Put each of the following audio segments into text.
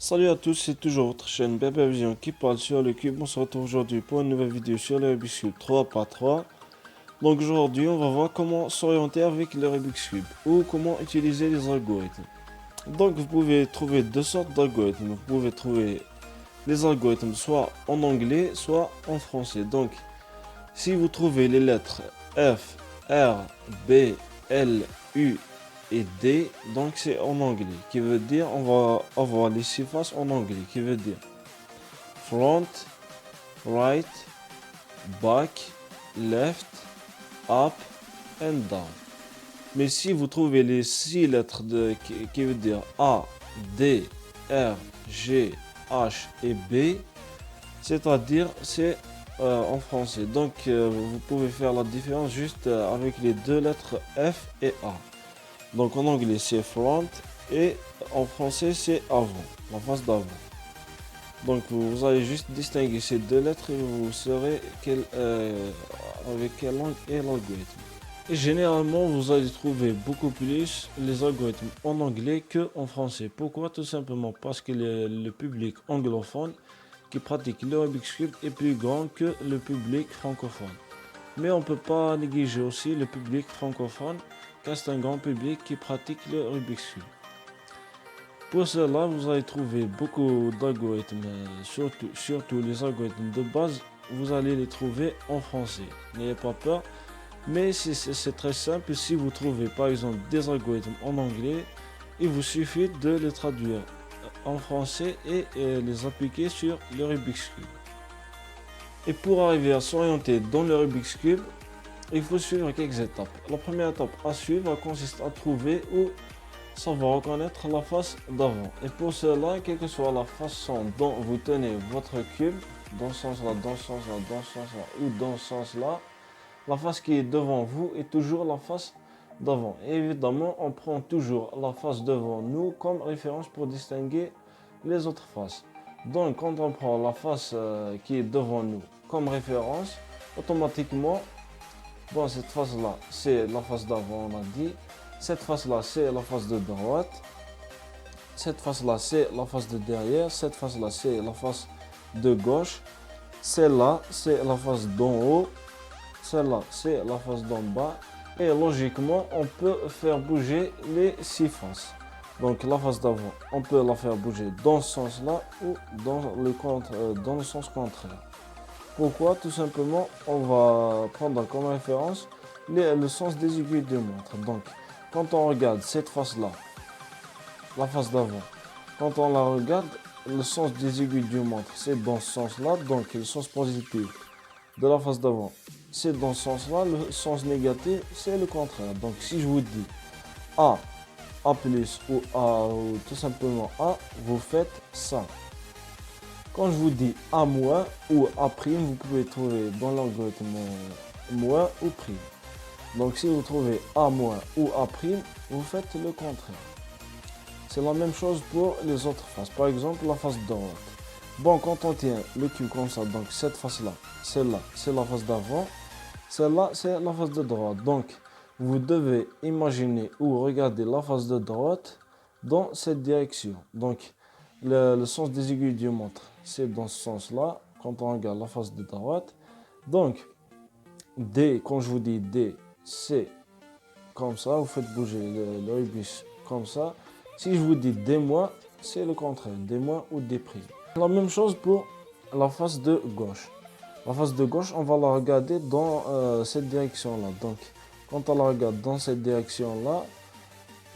Salut à tous, c'est toujours votre chaîne Bébé Vision qui parle sur le cube. On se retrouve aujourd'hui pour une nouvelle vidéo sur le Rubik's Cube 3x3. Donc aujourd'hui, on va voir comment s'orienter avec le Rubik's Cube ou comment utiliser les algorithmes. Donc vous pouvez trouver deux sortes d'algorithmes. Vous pouvez trouver les algorithmes soit en anglais, soit en français. Donc si vous trouvez les lettres F, R, B, L, U et D, donc c'est en anglais, qui veut dire on va avoir les six faces en anglais, qui veut dire front, right, back, left, up and down. Mais si vous trouvez les six lettres qui veut dire A, D, R, G, H et B, c'est-à-dire c'est en français. Donc vous pouvez faire la différence juste avec les deux lettres F et A. Donc en anglais c'est front et en français c'est avant, la face d'avant. Donc vous allez juste distinguer ces deux lettres et vous saurez avec quelle langue est l'algorithme. Et généralement vous allez trouver beaucoup plus les algorithmes en anglais que en français. Pourquoi? Tout simplement parce que le public anglophone qui pratique le Rubik's Cube est plus grand que le public francophone. Mais on ne peut pas négliger aussi le public francophone, car c'est un grand public qui pratique le Rubik's Cube. Pour cela, vous allez trouver beaucoup d'algorithmes, surtout les algorithmes de base, vous allez les trouver en français. N'ayez pas peur, mais c'est très simple. Si vous trouvez par exemple des algorithmes en anglais, il vous suffit de les traduire en français et les appliquer sur le Rubik's Cube. Et pour arriver à s'orienter dans le Rubik's Cube, il faut suivre quelques étapes. La première étape à suivre consiste à trouver ou savoir reconnaître la face d'avant. Et pour cela, quelle que soit la façon dont vous tenez votre cube, dans ce sens-là, dans ce sens-là, dans ce sens-là ou dans ce sens-là, la face qui est devant vous est toujours la face d'avant. Et évidemment, on prend toujours la face devant nous comme référence pour distinguer les autres faces. Donc, quand on prend la face qui est devant nous comme référence, automatiquement, bon, cette face-là, c'est la face d'avant, on a dit. Cette face-là, c'est la face de droite. Cette face-là, c'est la face de derrière. Cette face-là, c'est la face de gauche. Celle-là, c'est la face d'en haut. Celle-là, c'est la face d'en bas. Et logiquement, on peut faire bouger les six faces. Donc la face d'avant, on peut la faire bouger dans ce sens-là ou dans le sens contraire. Pourquoi? Tout simplement, on va prendre comme référence le sens des aiguilles de montre. Donc, quand on regarde cette face-là, la face d'avant, quand on la regarde, le sens des aiguilles de montre, c'est dans ce sens-là. Donc, le sens positif de la face d'avant, c'est dans ce sens-là. Le sens négatif, c'est le contraire. Donc, si je vous dis A plus ou A ou tout simplement A, vous faites ça. Quand je vous dis A moins ou A prime, vous pouvez trouver dans l'algorithme moins ou prime. Donc si vous trouvez A moins ou A prime, vous faites le contraire. C'est la même chose pour les autres faces. Par exemple, la face droite. Bon, quand on tient le cube comme ça, donc cette face-là, celle-là, c'est la face d'avant. Celle-là, c'est la face de droite. Donc, vous devez imaginer ou regarder la face de droite dans cette direction. Donc, le sens des aiguilles du montre, c'est dans ce sens-là, quand on regarde la face de droite. Donc, D, quand je vous dis D, c'est comme ça, vous faites bouger le rubis comme ça. Si je vous dis D-, c'est le contraire, D- ou D'. La même chose pour la face de gauche. La face de gauche, on va la regarder dans cette direction-là. Donc, quand on la regarde dans cette direction-là,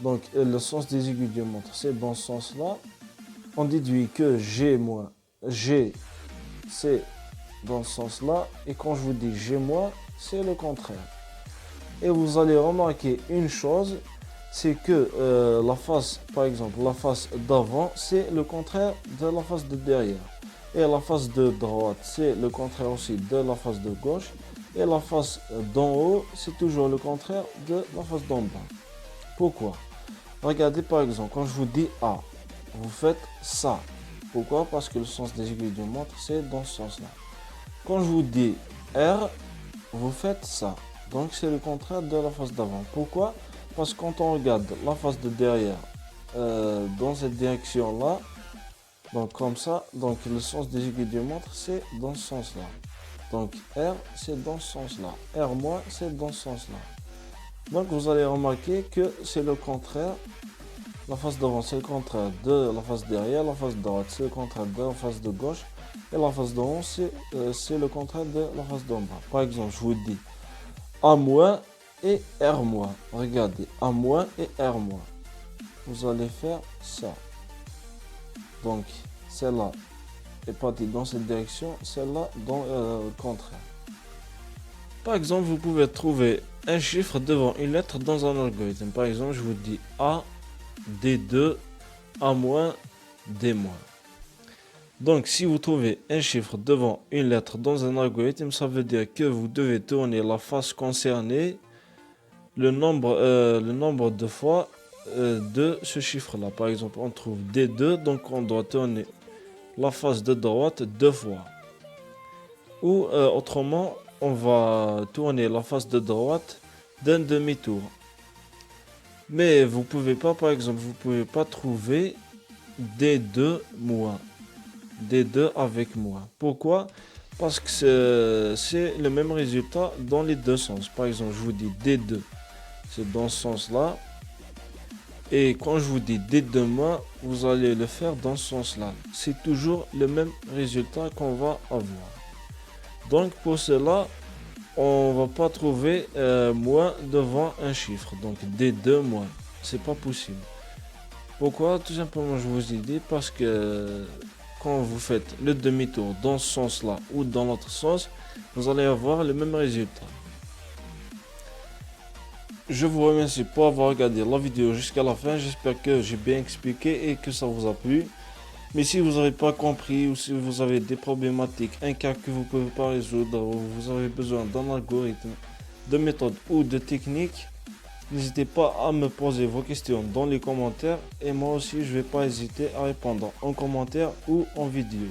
donc le sens des aiguilles de montre, c'est dans ce sens-là. On déduit que G-, G, c'est dans ce sens-là. Et quand je vous dis G-, c'est le contraire. Et vous allez remarquer une chose, c'est que la face, par exemple, la face d'avant, c'est le contraire de la face de derrière. Et la face de droite, c'est le contraire aussi de la face de gauche. Et la face d'en haut, c'est toujours le contraire de la face d'en bas. Pourquoi? Regardez par exemple, quand je vous dis A, vous faites ça. Pourquoi? Parce que le sens des aiguilles de montre, c'est dans ce sens-là. Quand je vous dis R, vous faites ça. Donc c'est le contraire de la face d'avant. Pourquoi? Parce que quand on regarde la face de derrière dans cette direction-là, Donc comme ça, donc le sens des aiguilles de montre, c'est dans ce sens-là. Donc R, c'est dans ce sens-là. R-, c'est dans ce sens-là. Donc vous allez remarquer que c'est le contraire. La face d'avant, c'est le contraire de la face derrière. La face droite, c'est le contraire de la face de gauche. Et la face d'avant, c'est le contraire de la face d'en bas. Par exemple, je vous dis A- et R-. Regardez, A- et R-. Vous allez faire ça. Donc, celle-là est partie dans cette direction, celle-là dans le contraire. Par exemple, vous pouvez trouver un chiffre devant une lettre dans un algorithme. Par exemple, je vous dis A, D2, A-, D-. Donc, si vous trouvez un chiffre devant une lettre dans un algorithme, ça veut dire que vous devez tourner la face concernée le nombre de fois de ce chiffre-là. Par exemple, on trouve D2, donc on doit tourner la face de droite 2 fois. Ou autrement, on va tourner la face de droite d'un demi-tour. Mais vous pouvez pas, par exemple, vous pouvez pas trouver D2 moins. D2 avec moins. Pourquoi? Parce que c'est le même résultat dans les deux sens. Par exemple, je vous dis D2, c'est dans ce sens-là. Et quand je vous dis D2 moins, vous allez le faire dans ce sens-là. C'est toujours le même résultat qu'on va avoir. Donc pour cela, on va pas trouver moins devant un chiffre. Donc D2 moins, c'est pas possible. Pourquoi? Tout simplement, je vous ai dit parce que quand vous faites le demi-tour dans ce sens-là ou dans l'autre sens, vous allez avoir le même résultat. Je vous remercie pour avoir regardé la vidéo jusqu'à la fin. J'espère que j'ai bien expliqué et que ça vous a plu. Mais si vous n'avez pas compris ou si vous avez des problématiques, un cas que vous ne pouvez pas résoudre ou vous avez besoin d'un algorithme, de méthode ou de technique, n'hésitez pas à me poser vos questions dans les commentaires et moi aussi je ne vais pas hésiter à répondre en commentaire ou en vidéo.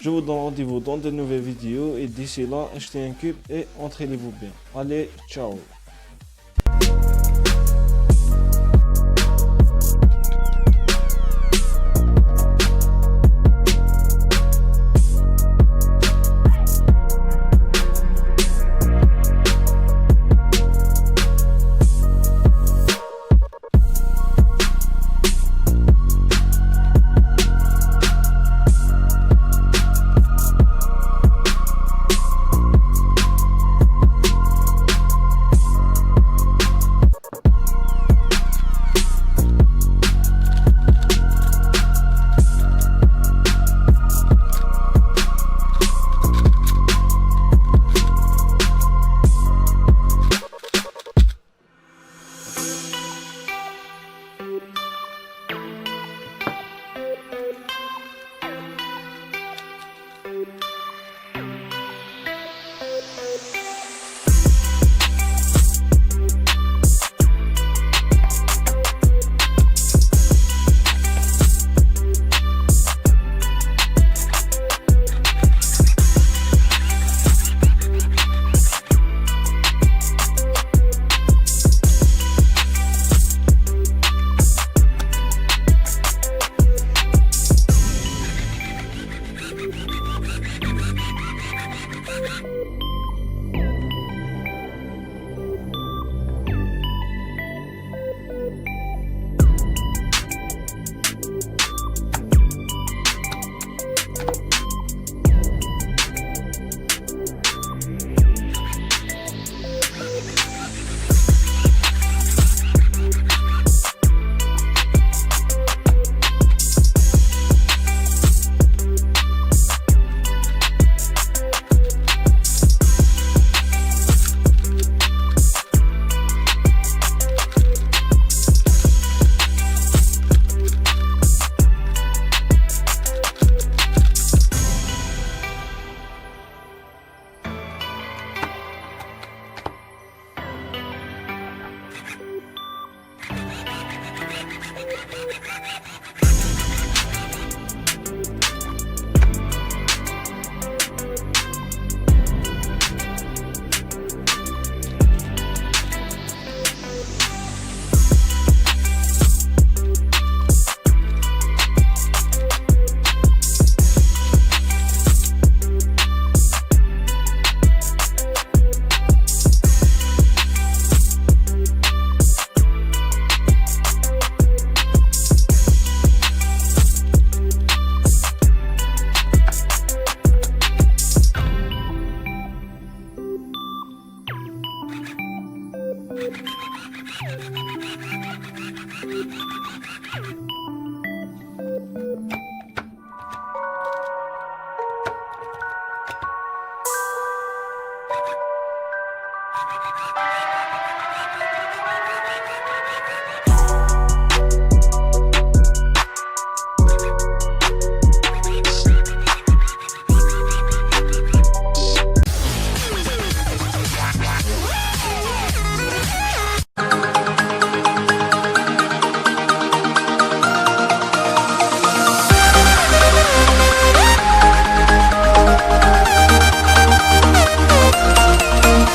Je vous donne rendez-vous dans de nouvelles vidéos et d'ici là, achetez un cube et entraînez-vous bien. Allez, ciao!